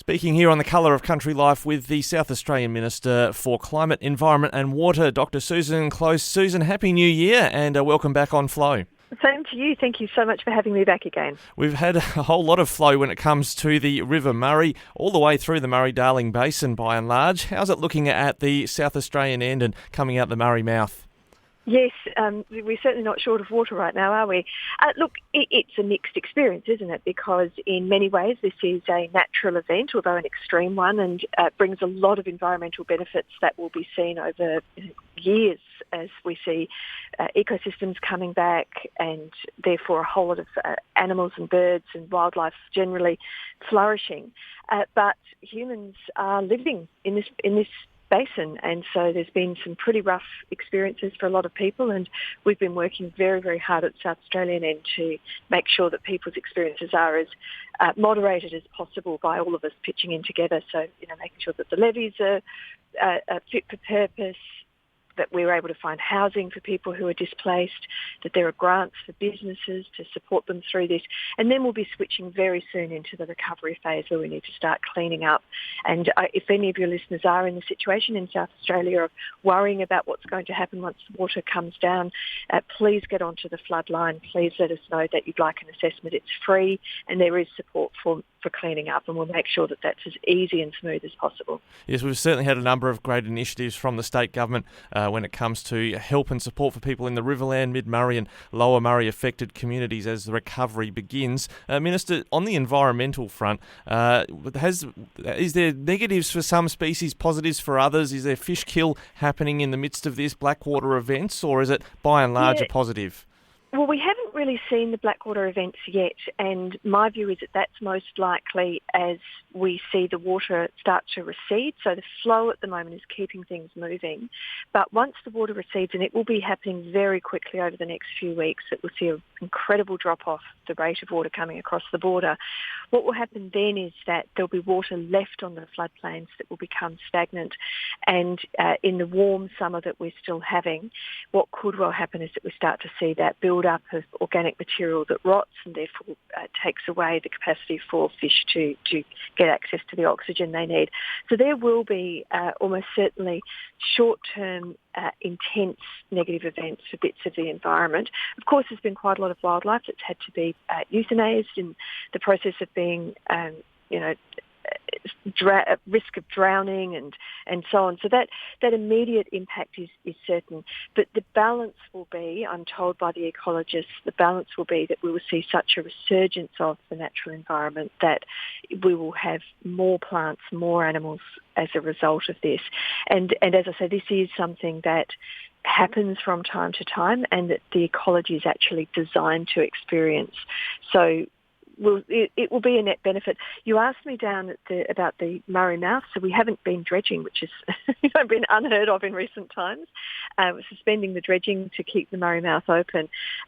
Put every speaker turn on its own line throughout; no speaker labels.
Speaking here on The Colour of Country Life with the South Australian Minister for Climate, Environment and Water, Dr. Susan Close. Susan, Happy New Year and welcome back on Flow.
Same to you. Thank you so much for having me back again.
We've had a whole lot of flow when it comes to the River Murray, all the way through the Murray-Darling Basin by and large. How's it looking at the South Australian end and coming out the Murray mouth?
Yes, we're certainly not short of water right now, are we? Look, it's a mixed experience, isn't it? Because in many ways this is a natural event, although an extreme one, and brings a lot of environmental benefits that will be seen over years as we see ecosystems coming back and therefore a whole lot of animals and birds and wildlife generally flourishing. But humans are living in this basin, and so there's been some pretty rough experiences for a lot of people, and we've been working very, very hard at the South Australian end to make sure that people's experiences are as moderated as possible by all of us pitching in together. So, making sure that the levees are fit for purpose, that we're able to find housing for people who are displaced, that there are grants for businesses to support them through this. And then we'll be switching very soon into the recovery phase where we need to start cleaning up. And if any of your listeners are in the situation in South Australia of worrying about what's going to happen once the water comes down, please get onto the flood line. Please let us know that you'd like an assessment. It's free and there is support for cleaning up, and we'll make sure that that's as easy and smooth as possible.
Yes, we've certainly had a number of great initiatives from the state government when it comes to help and support for people in the Riverland, Mid-Murray and Lower Murray affected communities as the recovery begins. Minister, on the environmental front, is there negatives for some species, positives for others? Is there fish kill happening in the midst of this Blackwater events, or is it by and large a positive?
Well, we haven't really seen the Blackwater events yet, and my view is that that's most likely as we see the water start to recede. So the flow at the moment is keeping things moving. But once the water recedes, and it will be happening very quickly over the next few weeks, that we'll see an incredible drop-off the rate of water coming across the border. What will happen then is that there'll be water left on the floodplains that will become stagnant. And in the warm summer that we're still having, what could well happen is that we start to see that build up of organic material that rots and therefore takes away the capacity for fish to get access to the oxygen they need. So there will be almost certainly short-term intense negative events for bits of the environment. Of course, there's been quite a lot of wildlife that's had to be euthanized in the process of being, risk of drowning and so on. So that immediate impact is certain. But the balance will be, I'm told by the ecologists, the balance will be that we will see such a resurgence of the natural environment that we will have more plants, more animals as a result of this. And as I say, this is something that happens from time to time and that the ecology is actually designed to experience. So it will be a net benefit. You asked me down about the Murray mouth, so we haven't been dredging, which has been unheard of in recent times. We're suspending the dredging to keep the Murray mouth open.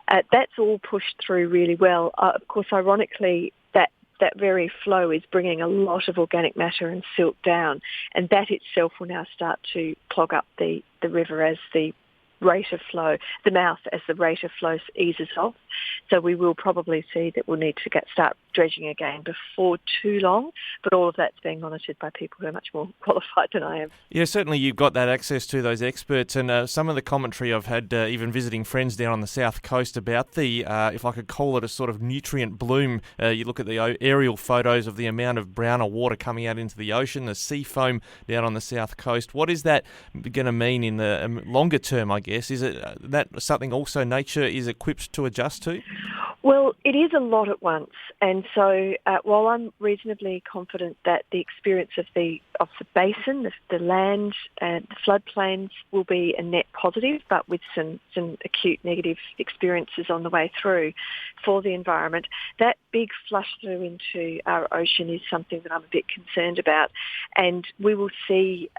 That's all pushed through really well. Of course, ironically, that very flow is bringing a lot of organic matter and silt down, and that itself will now start to clog up the river as the rate of flow, the mouth as the rate of flow eases off. So we will probably see that we'll need to start dredging again before too long, but all of that's being monitored by people who are much more qualified than I am.
Yeah, certainly you've got that access to those experts, and some of the commentary I've had even visiting friends down on the south coast about the, if I could call it a sort of nutrient bloom. You look at the aerial photos of the amount of browner water coming out into the ocean, the sea foam down on the south coast. What is that going to mean in the longer term, I guess? Is it that something also nature is equipped to adjust to?
Well, it is a lot at once, and so while I'm reasonably confident that the experience of the basin, the land, the floodplains will be a net positive, but with some acute negative experiences on the way through for the environment, that big flush through into our ocean is something that I'm a bit concerned about, and we will see.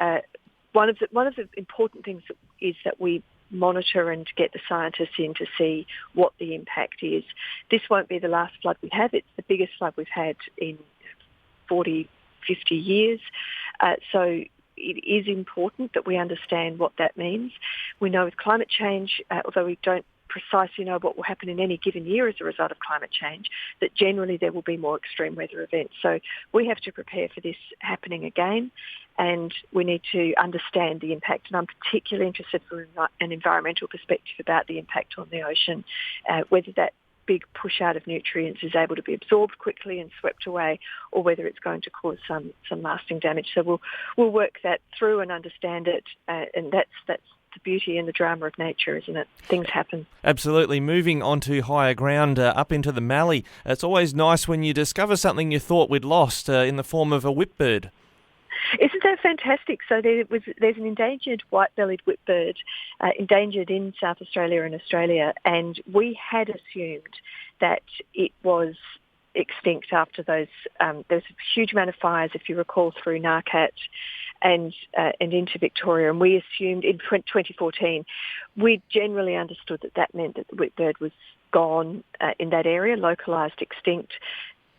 One of the important things is that we monitor and get the scientists in to see what the impact is. This won't be the last flood we have. It's the biggest flood we've had in 40, 50 years. So it is important that we understand what that means. We know with climate change, although we don't precisely know what will happen in any given year as a result of climate change, that generally there will be more extreme weather events. So we have to prepare for this happening again, and we need to understand the impact. And I'm particularly interested from an environmental perspective about the impact on the ocean, whether that big push out of nutrients is able to be absorbed quickly and swept away, or whether it's going to cause some lasting damage. So we'll work that through and understand it, and that's the beauty and the drama of nature, isn't it? Things happen.
Absolutely. Moving on to higher ground, up into the Mallee. It's always nice when you discover something you thought we'd lost in the form of a whipbird.
Isn't that fantastic? So there's an endangered white-bellied whipbird, endangered in South Australia and Australia, and we had assumed that it was extinct after those. There was a huge amount of fires, if you recall, through Ngarkat and into Victoria, and we assumed in 2014, we generally understood that meant that the whipbird was gone in that area, localised, extinct.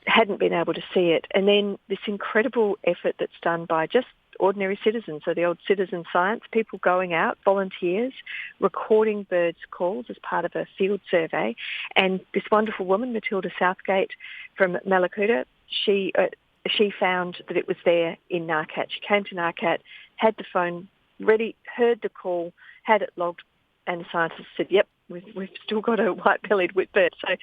Hadn't been able to see it. And then this incredible effort that's done by just ordinary citizens, so the old citizen science, people going out, volunteers, recording birds' calls as part of a field survey. And this wonderful woman, Matilda Southgate from Mallacoota, she found that it was there in Ngarkat. She came to Ngarkat, had the phone ready, heard the call, had it logged, and the scientists said, yep, we've still got a white-bellied whipbird. So,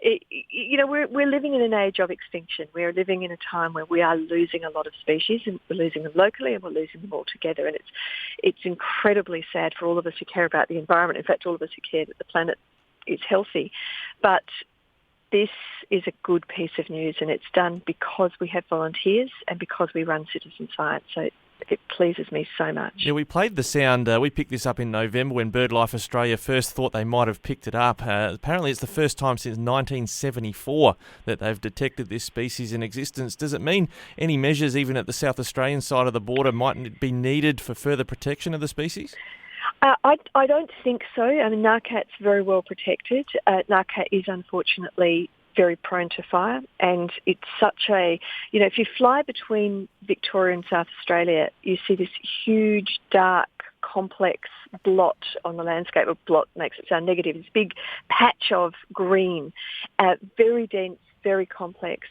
we're living in an age of extinction. We're living in a time where we are losing a lot of species, and we're losing them locally and we're losing them all together. And it's incredibly sad for all of us who care about the environment. In fact, all of us who care that the planet is healthy. But this is a good piece of news, and it's done because we have volunteers and because we run citizen science. So it pleases me so much.
Yeah, we played the sound. We picked this up in November when BirdLife Australia first thought they might have picked it up. Apparently it's the first time since 1974 that they've detected this species in existence. Does it mean any measures, even at the South Australian side of the border, might be needed for further protection of the species?
I don't think so. I mean, Ngarkat's very well protected. Ngarkat is unfortunately very prone to fire, and it's such a, if you fly between Victoria and South Australia, you see this huge, dark, complex blot on the landscape. Or blot makes it sound negative. This big patch of green, very dense, very complex.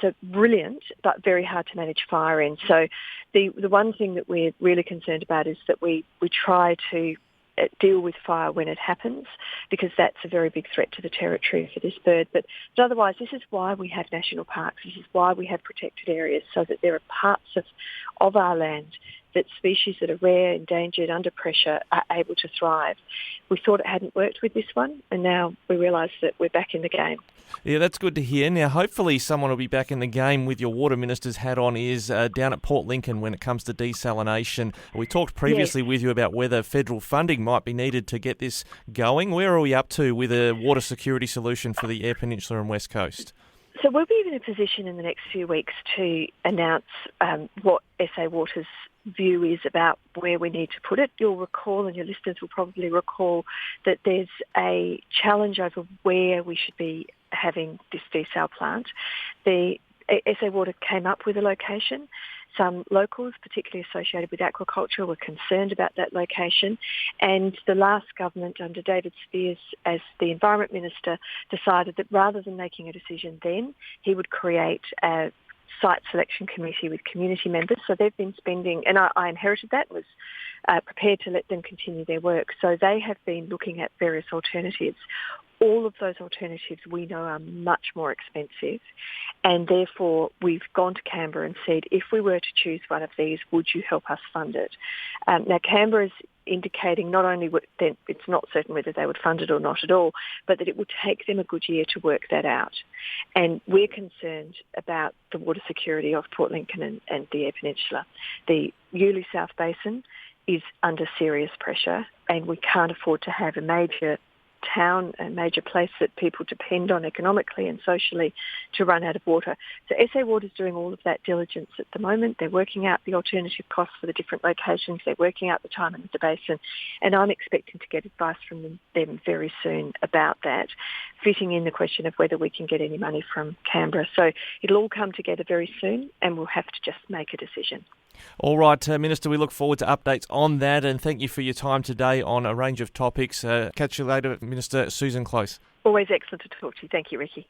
So brilliant, but very hard to manage fire in. So the one thing that we're really concerned about is that we try to deal with fire when it happens, because that's a very big threat to the territory for this bird. But otherwise, this is why we have national parks. This is why we have protected areas, so that there are parts of our land that species that are rare, endangered, under pressure are able to thrive. We thought it hadn't worked with this one, and now we realise that we're back in the game.
Yeah, that's good to hear. Now, hopefully someone will be back in the game with your Water Minister's hat on is down at Port Lincoln when it comes to desalination. We talked previously with you about whether federal funding might be needed to get this going. Where are we up to with a water security solution for the Eyre Peninsula and West Coast?
So we'll be in a position in the next few weeks to announce what SA Water's view is about where we need to put it. You'll recall, and your listeners will probably recall, that there's a challenge over where we should be having this desal plant. The SA Water came up with a location. Some locals, particularly associated with aquaculture, were concerned about that location, and the last government under David Spears as the Environment Minister decided that rather than making a decision then, he would create a site selection committee with community members. So they've been spending, and I inherited that, was prepared to let them continue their work. So they have been looking at various alternatives. All of those alternatives we know are much more expensive, and therefore we've gone to Canberra and said, if we were to choose one of these, would you help us fund it? Now Canberra's indicating not only that it's not certain whether they would fund it or not at all, but that it will take them a good year to work that out. And we're concerned about the water security of Port Lincoln and the Eyre Peninsula. The Yulee South Basin is under serious pressure, and we can't afford to have a major town, a major place that people depend on economically and socially to run out of water. So SA Water is doing all of that diligence at the moment. They're working out the alternative costs for the different locations. They're working out the timing of the basin, and I'm expecting to get advice from them very soon about that, fitting in the question of whether we can get any money from Canberra. So it'll all come together very soon, and we'll have to just make a decision.
All right, Minister, we look forward to updates on that, and thank you for your time today on a range of topics. Catch you later, Minister Susan Close.
Always excellent to talk to you. Thank you, Ricky.